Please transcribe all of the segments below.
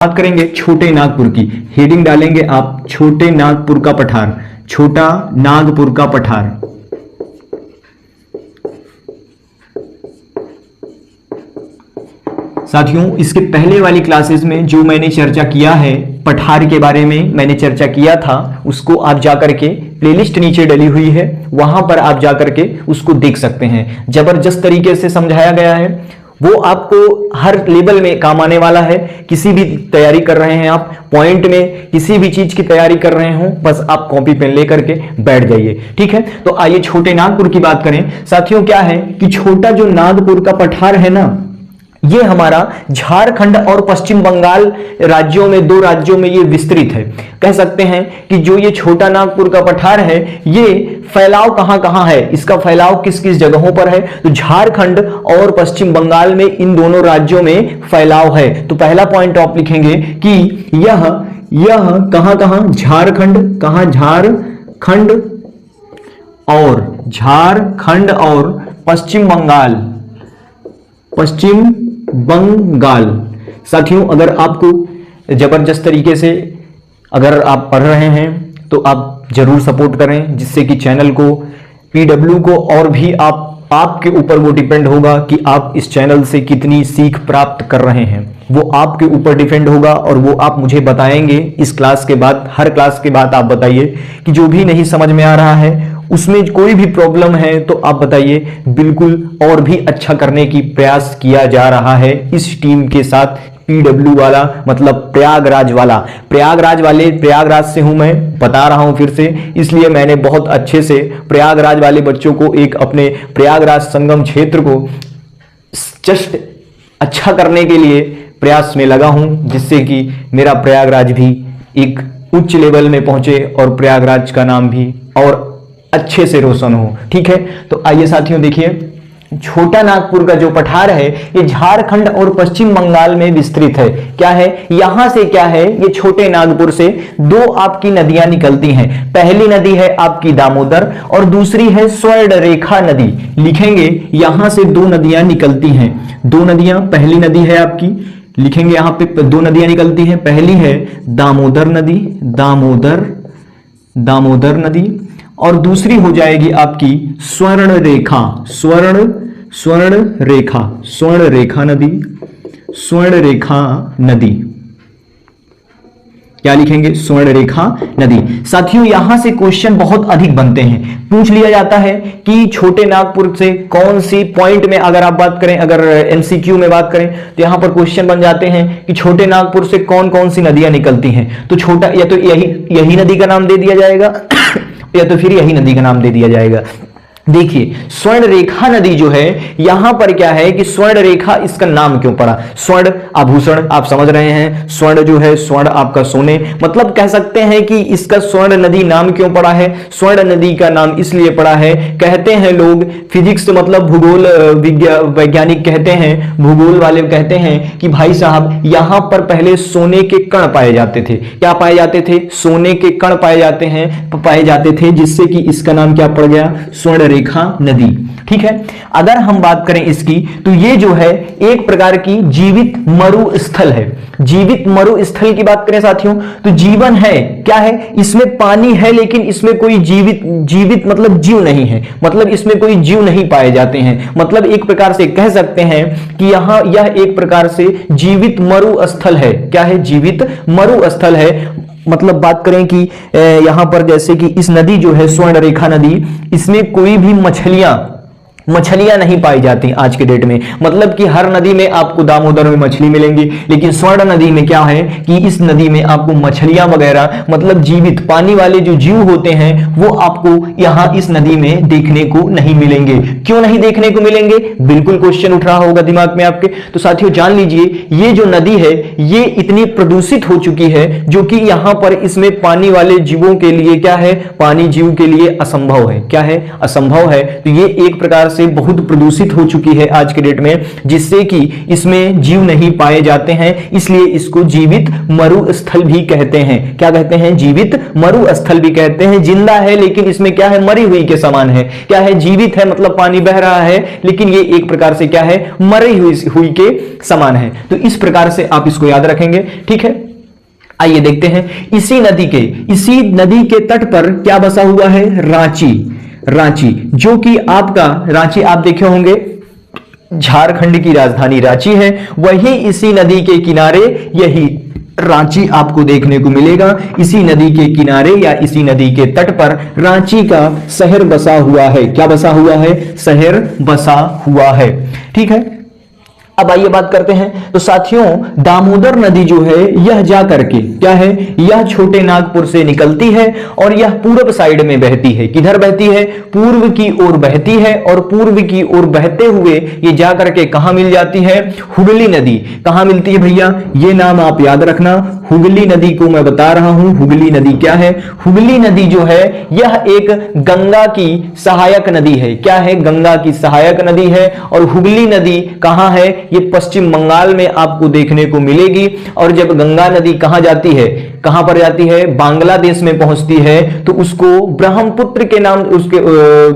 बात करेंगे छोटे नागपुर की। हेडिंग डालेंगे आप छोटे नागपुर का पठार, छोटा नागपुर का पठार। साथियों, इसके पहले वाली क्लासेस में जो मैंने चर्चा किया है पठार के बारे में, मैंने चर्चा किया था, उसको आप जाकर के प्लेलिस्ट नीचे डली हुई है, वहां पर आप जाकर के उसको देख सकते हैं। जबरदस्त तरीके से समझाया गया है, वो आपको हर लेवल में काम आने वाला है। किसी भी तैयारी कर रहे हैं आप, पॉइंट में किसी भी चीज की तैयारी कर रहे हो, बस आप कॉपी पेन लेकर के बैठ जाइए। ठीक है, तो आइए छोटे नागपुर की बात करें। साथियों, क्या है कि छोटा जो नागपुर का पठार है ना, ये हमारा झारखंड और पश्चिम बंगाल राज्यों में, दो राज्यों में ये विस्तृत है। कह सकते हैं कि जो ये छोटा नागपुर का पठार है, ये फैलाव कहां कहां है, इसका फैलाव किस किस जगहों पर है, तो झारखंड और पश्चिम बंगाल में, इन दोनों राज्यों में फैलाव है। तो पहला पॉइंट आप लिखेंगे कि यह कहां कहां, झारखंड, कहां झारखंड और पश्चिम बंगाल। साथियों, अगर आपको जबरदस्त तरीके से अगर आप पढ़ रहे हैं तो आप जरूर सपोर्ट करें, जिससे कि चैनल को, पीडब्ल्यू को, और भी आपके ऊपर वो डिपेंड होगा कि आप इस चैनल से कितनी सीख प्राप्त कर रहे हैं, वो आपके ऊपर डिपेंड होगा। और वो आप मुझे बताएंगे इस क्लास के बाद, हर क्लास के बाद आप बताइए कि जो भी नहीं समझ में आ रहा है, उसमें कोई भी प्रॉब्लम है तो आप बताइए, बिल्कुल और भी अच्छा करने की प्रयास किया जा रहा है इस टीम के साथ। पीडब्ल्यू वाला मतलब प्रयागराज से हूं मैं, बता रहा हूं फिर से, इसलिए मैंने बहुत अच्छे से प्रयागराज वाले बच्चों को, एक अपने प्रयागराज संगम क्षेत्र को जस्ट अच्छा करने के लिए प्रयास में लगा हूं, जिससे कि मेरा प्रयागराज भी एक उच्च लेवल में पहुंचे और प्रयागराज का नाम भी और अच्छे से रोशन हो। ठीक है, तो आइए साथियों देखिए, छोटा नागपुर का जो पठार है ये झारखंड और पश्चिम बंगाल में विस्तृत है। क्या है, यहां से क्या है, ये छोटे नागपुर से दो आपकी नदियां निकलती हैं। पहली नदी है आपकी दामोदर और दूसरी है स्वर्णरेखा नदी। लिखेंगे यहां से दो नदियां निकलती हैं, दो नदियां, पहली नदी है आपकी, लिखेंगे यहां पे दो नदियां निकलती हैं। पहली है दामोदर नदी, दामोदर नदी, और दूसरी हो जाएगी आपकी स्वर्णरेखा नदी। क्या लिखेंगे, स्वर्णरेखा नदी। साथियों, यहां से क्वेश्चन बहुत अधिक बनते हैं, पूछ लिया जाता है कि छोटे नागपुर से कौन सी पॉइंट में, अगर आप बात करें, अगर एमसीक्यू में बात करें तो यहां पर क्वेश्चन बन जाते हैं कि छोटे नागपुर से कौन कौन सी नदियां निकलती हैं। तो छोटा, या तो यही नदी का नाम दे दिया जाएगा या तो फिर यही नदी का नाम दे दिया जाएगा। देखिए, स्वर्णरेखा नदी जो है, यहां पर क्या है कि स्वर्णरेखा, इसका नाम क्यों पड़ा, स्वर्ण आभूषण, आप समझ रहे हैं, स्वर्ण जो है, स्वर्ण आपका सोने, मतलब कह सकते हैं कि इसका स्वर्ण नदी नाम क्यों पड़ा है। स्वर्ण नदी का नाम इसलिए पड़ा है, कहते हैं लोग, फिजिक्स मतलब भूगोल वैज्ञानिक कहते हैं, भूगोल वाले कहते हैं कि भाई साहब, यहां पर पहले सोने के कण पाए जाते थे। क्या पाए जाते थे, सोने के कण पाए जाते थे, जिससे कि इसका नाम क्या पड़ गया, स्वर्णरेखा नदी। ठीक है, अगर हम बात करें इसकी, तो ये जो है एक प्रकार की जीवित मरुस्थल है। जीवित मरुस्थल की बात करें साथियों, तो जीवन है, क्या है, इसमें पानी है, लेकिन इसमें कोई जीवित मतलब जीव नहीं है, मतलब इसमें कोई जीव नहीं पाए जाते हैं। मतलब एक प्रकार से कह सकते हैं कि यह एक प्रकार से जीवित मरुस्थल है। क्या है, जीवित मरुस्थल है। मतलब बात करें कि यहां पर जैसे कि इस नदी जो है स्वर्णरेखा नदी, इसमें कोई भी मछलियां नहीं पाई जाती आज के डेट में। मतलब कि हर नदी में आपको दामोदर में मछली मिलेंगी, लेकिन स्वर्ण नदी में क्या है कि इस नदी में आपको मछलियां वगैरह, मतलब जीवित पानी वाले जो जीव होते हैं, वो आपको यहां इस नदी में देखने को नहीं मिलेंगे। क्यों नहीं देखने को मिलेंगे, बिल्कुल क्वेश्चन उठ रहा होगा दिमाग में आपके। तो साथियों जान लीजिए, ये जो नदी है ये इतनी प्रदूषित हो चुकी है, जो कि यहां पर इसमें पानी वाले जीवों के लिए क्या है, पानी जीव के लिए असंभव है। क्या है, असंभव है। तो ये एक प्रकार से से बहुत प्रदूषित हो चुकी है आज के डेट में, जिससे कि इसमें जीव नहीं पाए जाते हैं, इसलिए इसको जीवित मरुस्थल भी कहते हैं। क्या कहते हैं? जीवित मरुस्थल भी कहते हैं। जिंदा है लेकिन इसमें क्या है? मरी हुई के समान है। क्या है? जीवित है मतलब पानी बह रहा है, लेकिन ये एक प्रकार से क्या है? मरी हुई के समान है। तो इस प्रकार से आप इसको याद रखेंगे, ठीक है। आइए देखते हैं, इसी नदी के तट पर क्या बसा हुआ है? रांची, जो कि आपका रांची आप देखे होंगे झारखंड की राजधानी रांची है। वही इसी नदी के किनारे यही रांची आपको देखने को मिलेगा। इसी नदी के किनारे या इसी नदी के तट पर रांची का शहर बसा हुआ है। क्या बसा हुआ है? शहर बसा हुआ है, ठीक है। अब आइए बात करते हैं, तो साथियों दामोदर नदी जो है यह जा करके क्या है? यह छोटे नागपुर से निकलती है और यह पूर्व साइड में बहती है। किधर बहती है? पूर्व की ओर बहती है, और पूर्व की ओर बहते हुए ये जा करके कहां मिल जाती है? हुगली नदी। कहां मिलती है भैया? ये नाम आप याद रखना, हुगली नदी को मैं बता रहा हूं। हुगली नदी क्या है? हुगली नदी जो है यह एक गंगा की सहायक नदी है। क्या है? गंगा की सहायक नदी है। और हुगली नदी कहां है? ये पश्चिम बंगाल में आपको देखने को मिलेगी। और जब गंगा नदी कहां जाती है? कहां पर जाती है? बांग्लादेश में पहुंचती है, तो उसको ब्रह्मपुत्र के नाम, उसके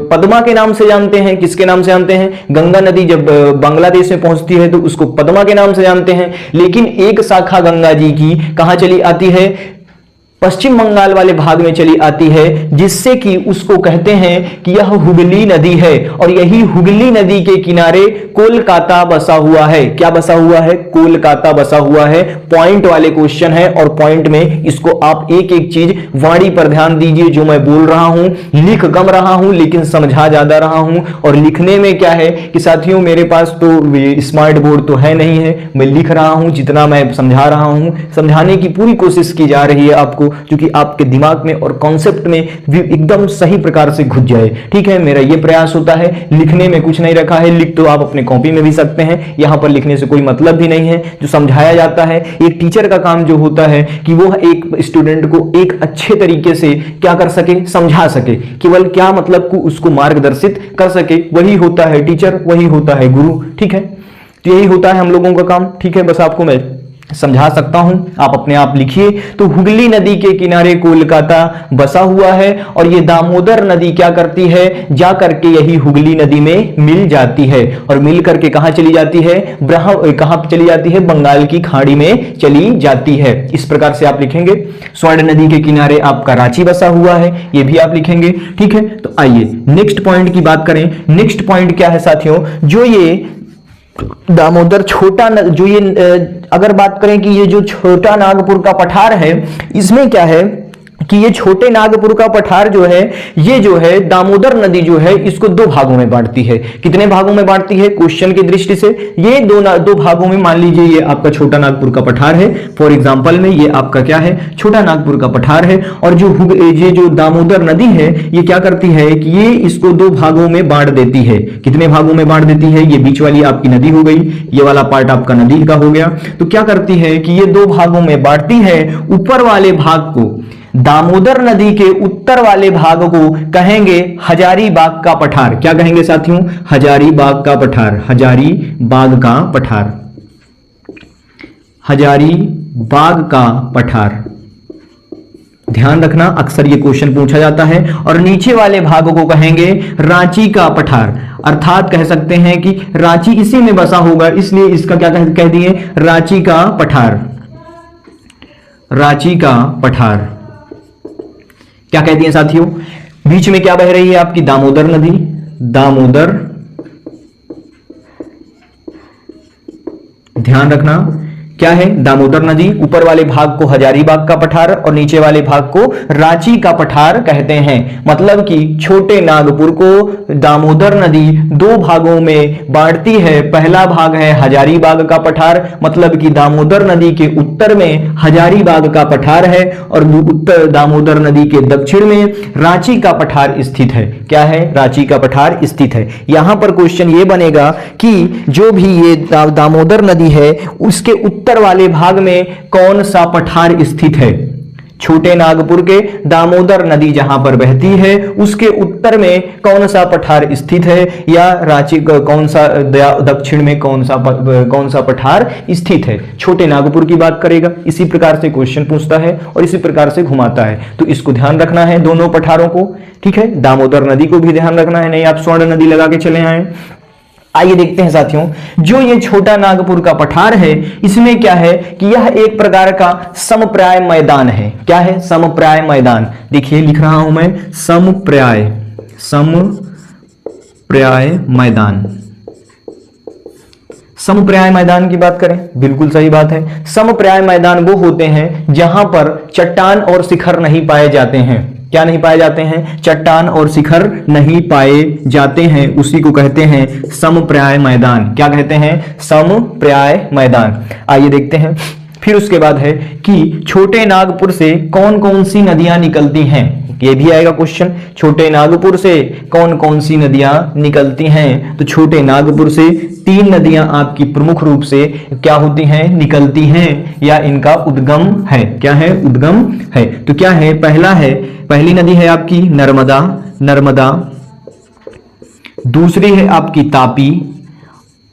पद्मा के नाम से जानते हैं। किसके नाम से जानते हैं? गंगा नदी जब बांग्लादेश में पहुंचती है तो उसको पद्मा के नाम से जानते हैं। लेकिन एक शाखा गंगा जी की कहां चली आती है? पश्चिम बंगाल वाले भाग में चली आती है, जिससे कि उसको कहते हैं कि यह हुगली नदी है। और यही हुगली नदी के किनारे कोलकाता बसा हुआ है। क्या बसा हुआ है? कोलकाता बसा हुआ है। पॉइंट वाले क्वेश्चन है, और पॉइंट में इसको आप एक एक चीज वाणी पर ध्यान दीजिए। जो मैं बोल रहा हूं, लिख कम रहा हूं लेकिन समझा ज्यादा रहा हूं। और लिखने में क्या है कि साथियों मेरे पास तो स्मार्ट बोर्ड तो है नहीं है, मैं लिख रहा हूं जितना मैं समझा रहा हूं। समझाने की पूरी कोशिश की जा रही है आपको, क्योंकि आपके दिमाग में और कॉन्सेप्ट में भी एकदम सही प्रकार से घुस जाए, ठीक है। मेरा यह प्रयास होता है। लिखने में कुछ नहीं रखा है, लिख तो आप अपने कॉपी में भी सकते हैं, यहां पर लिखने से कोई मतलब भी नहीं है। जो समझाया जाता है, एक टीचर का काम जो होता है कि वो एक स्टूडेंट को एक अच्छे तरीके से क्या कर सके? समझा सके। केवल क्या मतलब को उसको मार्गदर्शित कर सके, वही होता है टीचर, वही होता है गुरु, ठीक है। तो यही होता है हम लोगों का काम, ठीक है। बस आपको मैं समझा सकता हूं, आप अपने आप लिखिए। तो हुगली नदी के किनारे कोलकाता बसा हुआ है, और ये दामोदर नदी क्या करती है? जा करके यही हुगली नदी में मिल जाती है, और मिल करके कहां चली जाती है? कहां चली जाती है? बंगाल की खाड़ी में चली जाती है। इस प्रकार से आप लिखेंगे। स्वर्ण नदी के किनारे आपका रांची बसा हुआ है, ये भी आप लिखेंगे, ठीक है। तो आइए नेक्स्ट पॉइंट की बात करें। नेक्स्ट पॉइंट क्या है साथियों? जो ये दामोदर छोटा जो ये अगर बात करें कि ये जो छोटा नागपुर का पठार है, इसमें क्या है कि ये छोटे नागपुर का पठार जो है, ये जो है दामोदर नदी जो है इसको दो भागों में बांटती है। कितने भागों में बांटती है क्वेश्चन की दृष्टि से? ये दो भागों में। मान लीजिए ये आपका छोटा नागपुर का पठार है, फॉर एग्जांपल में ये आपका क्या है? छोटा नागपुर का पठार है। और ये जो दामोदर नदी है ये क्या करती है कि ये इसको दो भागों में बांट देती है। कितने भागों में बांट देती है? ये बीच वाली आपकी नदी हो गई, ये वाला पार्ट आपका नदी का हो गया। तो क्या करती है कि ये दो भागों में बांटती है। ऊपर वाले भाग को, दामोदर नदी के उत्तर वाले भाग को कहेंगे हजारीबाग का पठार। क्या कहेंगे साथियों? हजारीबाग का पठार। हजारीबाग का पठार, हजारीबाग का पठार। ध्यान रखना, अक्सर ये क्वेश्चन पूछा जाता है। और नीचे वाले भाग को कहेंगे रांची का पठार, अर्थात कह सकते हैं कि रांची इसी में बसा होगा, इसलिए इसका क्या कह दिए? रांची का पठार। रांची का पठार क्या कहती है साथियों? बीच में क्या बह रही है आपकी? दामोदर नदी। दामोदर, ध्यान रखना क्या है? दामोदर नदी। ऊपर वाले भाग को हजारीबाग का पठार और नीचे वाले भाग को रांची का पठार कहते हैं। मतलब कि छोटे नागपुर को दामोदर नदी दो भागों में बांटती है। पहला भाग है हजारीबाग का पठार, मतलब कि दामोदर नदी के उत्तर में हजारीबाग का पठार है, और उत्तर दामोदर नदी के दक्षिण में रांची का पठार स्थित है। क्या है? रांची का पठार स्थित है। यहां पर क्वेश्चन ये बनेगा कि जो भी ये दामोदर नदी है उसके उत्तर वाले भाग में कौन सा पठार स्थित है? छोटे नागपुर के दामोदर नदी जहां पर बहती है उसके उत्तर में कौन सा पठार स्थित है, या रांची कौन सा दक्षिण में कौन सा पठार स्थित है। छोटे नागपुर की बात करेगा, इसी प्रकार से क्वेश्चन पूछता है और इसी प्रकार से घुमाता है, तो इसको ध्यान रखना है दोनों पठारों को, ठीक है। दामोदर नदी को भी ध्यान रखना है, नहीं आप स्वर्ण नदी लगा के चले आए। आइए देखते हैं साथियों, जो ये छोटा नागपुर का पठार है इसमें क्या है कि यह एक प्रकार का समप्राय मैदान है। क्या है? समप्राय मैदान। देखिए लिख रहा हूं मैं, समप्राय मैदान। समप्राय मैदान की बात करें, बिल्कुल सही बात है। समप्राय मैदान वो होते हैं जहां पर चट्टान और शिखर नहीं पाए जाते हैं। क्या नहीं पाए जाते हैं? चट्टान और शिखर नहीं पाए जाते हैं, उसी को कहते हैं समप्राय मैदान। क्या कहते हैं? समप्राय मैदान। आइए देखते हैं फिर उसके बाद है कि छोटे नागपुर से कौन कौन सी नदियां निकलती हैं। ये भी आएगा क्वेश्चन, छोटे नागपुर से कौन कौन सी नदियां निकलती हैं। तो छोटे नागपुर से 3 नदियां आपकी प्रमुख रूप से क्या होती हैं? निकलती हैं, या इनका उद्गम है। क्या है? उद्गम है। तो क्या है? पहली नदी है आपकी नर्मदा, दूसरी है आपकी तापी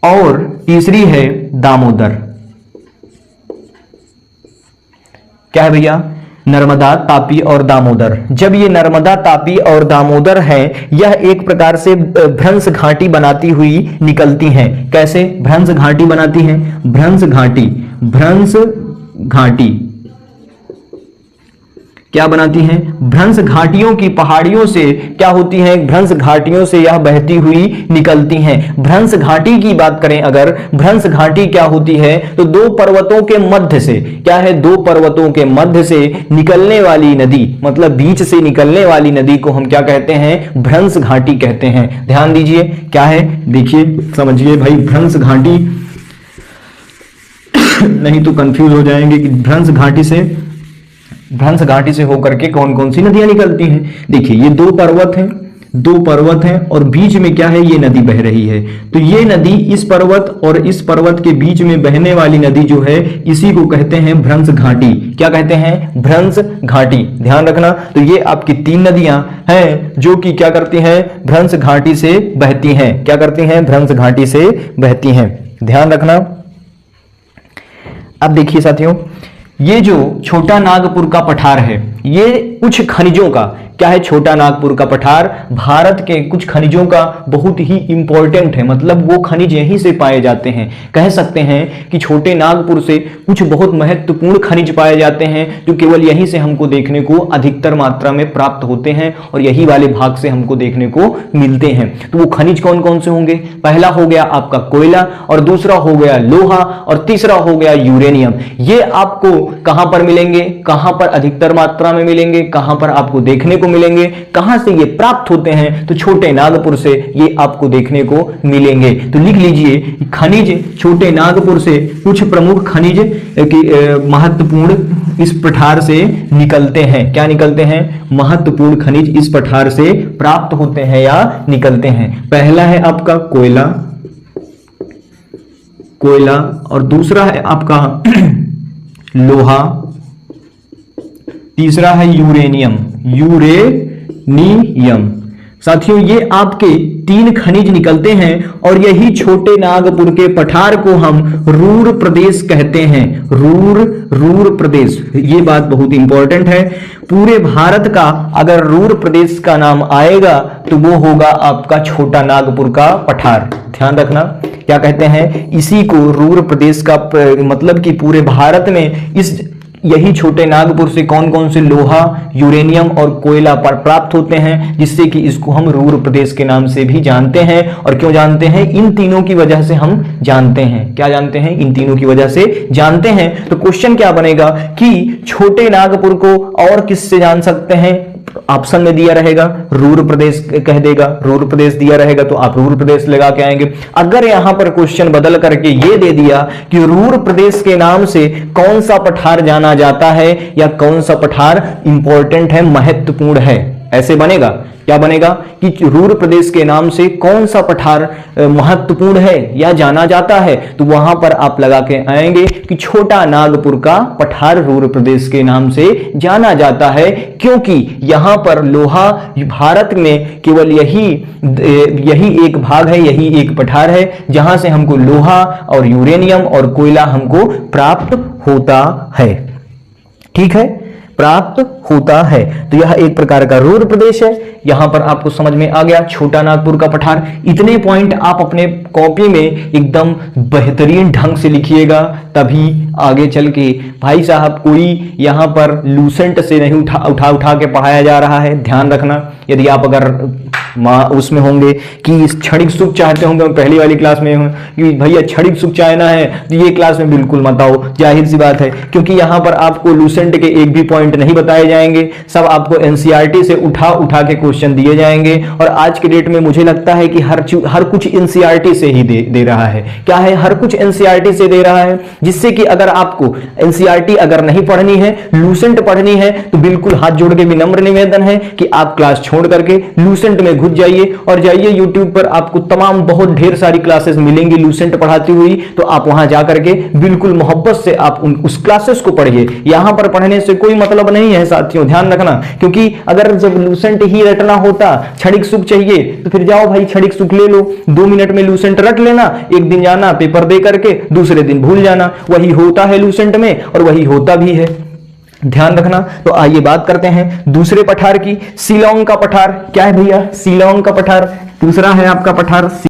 और तीसरी है दामोदर। क्या है भैया? नर्मदा, तापी और दामोदर। जब ये नर्मदा, तापी और दामोदर है, यह एक प्रकार से भ्रंश घाटी बनाती हुई निकलती हैं। कैसे भ्रंश घाटी बनाती हैं? भ्रंश घाटी क्या बनाती हैं? भ्रंश घाटियों की पहाड़ियों से क्या होती हैं? भ्रंश घाटियों से यह बहती हुई निकलती हैं। भ्रंश घाटी की बात करें अगर, भ्रंश घाटी क्या होती है? तो 2 पर्वतों के मध्य से, क्या है? 2 पर्वतों के मध्य से निकलने वाली नदी, मतलब बीच से निकलने वाली नदी को हम क्या कहते हैं? भ्रंश घाटी कहते हैं। ध्यान दीजिए क्या है, देखिए समझिए भाई, भ्रंश घाटी नहीं तो कंफ्यूज हो जाएंगे कि भ्रंश घाटी से होकर के कौन कौन सी नदियां निकलती हैं। देखिए ये 2 पर्वत हैं और बीच में क्या है? ये नदी बह रही है। तो ये नदी इस पर्वत और इस पर्वत के बीच में बहने वाली नदी जो है, इसी को कहते हैं भ्रंश घाटी। क्या कहते हैं? भ्रंश घाटी। ध्यान रखना। तो ये आपकी 3 नदियां हैं जो कि क्या करती हैं? भ्रंश घाटी से बहती हैं। क्या करती हैं? भ्रंश घाटी से बहती हैं। ध्यान रखना। अब देखिए साथियों, ये जो छोटा नागपुर का पठार है, ये कुछ खनिजों का, क्या है? छोटा नागपुर का पठार भारत के कुछ खनिजों का बहुत ही इंपॉर्टेंट है, मतलब वो खनिज यहीं से पाए जाते हैं। कह सकते हैं कि छोटे नागपुर से कुछ बहुत महत्वपूर्ण खनिज पाए जाते हैं जो केवल यहीं से हमको देखने को अधिकतर मात्रा में प्राप्त होते हैं और यही वाले भाग से हमको देखने को मिलते हैं। तो वो खनिज कौन कौन से होंगे? पहला हो गया आपका कोयला, और दूसरा हो गया लोहा, और तीसरा हो गया यूरेनियम। ये आपको कहां पर मिलेंगे? कहां पर अधिकतर मात्रा में मिलेंगे? कहां पर आपको देखने को मिलेंगे? कहां से ये प्राप्त होते हैं? तो छोटे नागपुर से ये आपको देखने को मिलेंगे। तो लिख लीजिए, खनिज छोटे नागपुर से कुछ प्रमुख खनिज महत्वपूर्ण इस पठार से निकलते हैं। क्या निकलते हैं? महत्वपूर्ण खनिज इस पठार से प्राप्त होते हैं या निकलते हैं। पहला है आपका कोयला और दूसरा है आपका लोहा, तीसरा है यूरेनियम। साथियों ये आपके 3 खनिज निकलते हैं और यही छोटे नागपुर के पठार को हम रूर प्रदेश कहते हैं। रूर प्रदेश, ये बात बहुत इंपॉर्टेंट है। पूरे भारत का अगर रूर प्रदेश का नाम आएगा तो वो होगा आपका छोटा नागपुर का पठार। ध्यान रखना, क्या कहते हैं? इसी को रूर प्रदेश का मतलब कि पूरे भारत में यही छोटे नागपुर से कौन कौन से लोहा, यूरेनियम और कोयला पर प्राप्त होते हैं, जिससे कि इसको हम रूर प्रदेश के नाम से भी जानते हैं। और क्यों जानते हैं? इन तीनों की वजह से हम जानते हैं। क्या जानते हैं? इन तीनों की वजह से जानते हैं। तो क्वेश्चन क्या बनेगा कि छोटे नागपुर को और किससे जान सकते हैं? ऑप्शन में दिया रहेगा रूर प्रदेश कह देगा, रूर प्रदेश दिया रहेगा तो आप रूर प्रदेश लगा के आएंगे। अगर यहां पर क्वेश्चन बदल करके ये दे दिया कि रूर प्रदेश के नाम से कौन सा पठार जाना जाता है या कौन सा पठार इंपॉर्टेंट है, महत्वपूर्ण है, ऐसे बनेगा, क्या बनेगा कि रूर प्रदेश के नाम से कौन सा पठार महत्वपूर्ण है या जाना जाता है, तो वहां पर आप लगा के आएंगे कि छोटा नागपुर का पठार रूर प्रदेश के नाम से जाना जाता है, क्योंकि यहां पर लोहा भारत में केवल यही एक भाग है, यही एक पठार है जहां से हमको लोहा और यूरेनियम और कोयला हमको प्राप्त होता है। ठीक है, प्राप्त होता है। तो यह एक प्रकार का रूर प्रदेश है। यहां पर आपको समझ में आ गया छोटा नागपुर का पठार। इतने पॉइंट आप अपने कॉपी में एकदम बेहतरीन ढंग से लिखिएगा, तभी आगे चल के भाई साहब कोई यहां पर लूसेंट से नहीं उठा के पढ़ाया जा रहा है। ध्यान रखना, यदि आप अगर उसमें होंगे कि क्षणिक सुख चाहते होंगे, पहली वाली क्लास में हूं कि भैया क्षणिक सुख चाहना है, तो ये क्लास में बिल्कुल मत आओ, जाहिर सी बात है, क्योंकि यहां पर आपको लूसेंट के एक भी पॉइंट नहीं बताए जाएंगे। सब आपको एनसीईआरटी से उठा के क्वेश्चन दिए जाएंगे। और आज के डेट में मुझे लगता है कि हर कुछ एनसीईआरटी से ही दे रहा है। क्या है, हर कुछ एनसीईआरटी से दे रहा है, जिससे कि अगर आपको एनसीईआरटी अगर नहीं पढ़नी है, लूसेंट पढ़नी है, तो बिल्कुल हाथ जोड़ के विनम्र निवेदन है कि आप क्लास छोड़ करके लूसेंट में घुस जाइए और जाइए यूट्यूब पर, आपको तमाम बहुत ढेर सारी क्लासेस मिलेंगी लूसेंट पढ़ाती हुई। तो आप वहां जाकर के बिल्कुल मोहब्बत से आप उस क्लासेस को पढ़िए। यहां पर पढ़ने से कोई मतलब नहीं है साथियों, ध्यान रखना, क्योंकि अगर जब लूसेंट ही रटना होता, क्षणिक सुख चाहिए, तो फिर जाओ भाई क्षणिक सुख ले लो, 2 मिनट में लूसेंट रट लेना, एक दिन जाना पेपर दे करके दूसरे दिन भूल जाना। वही होता है लूसेंट में और वही होता भी है, ध्यान रखना। तो आइए बात करते हैं दूसरे पठार की, शिलांग का पठार। क्या है भैया, शिलांग का पठार दूसरा है आपका पठार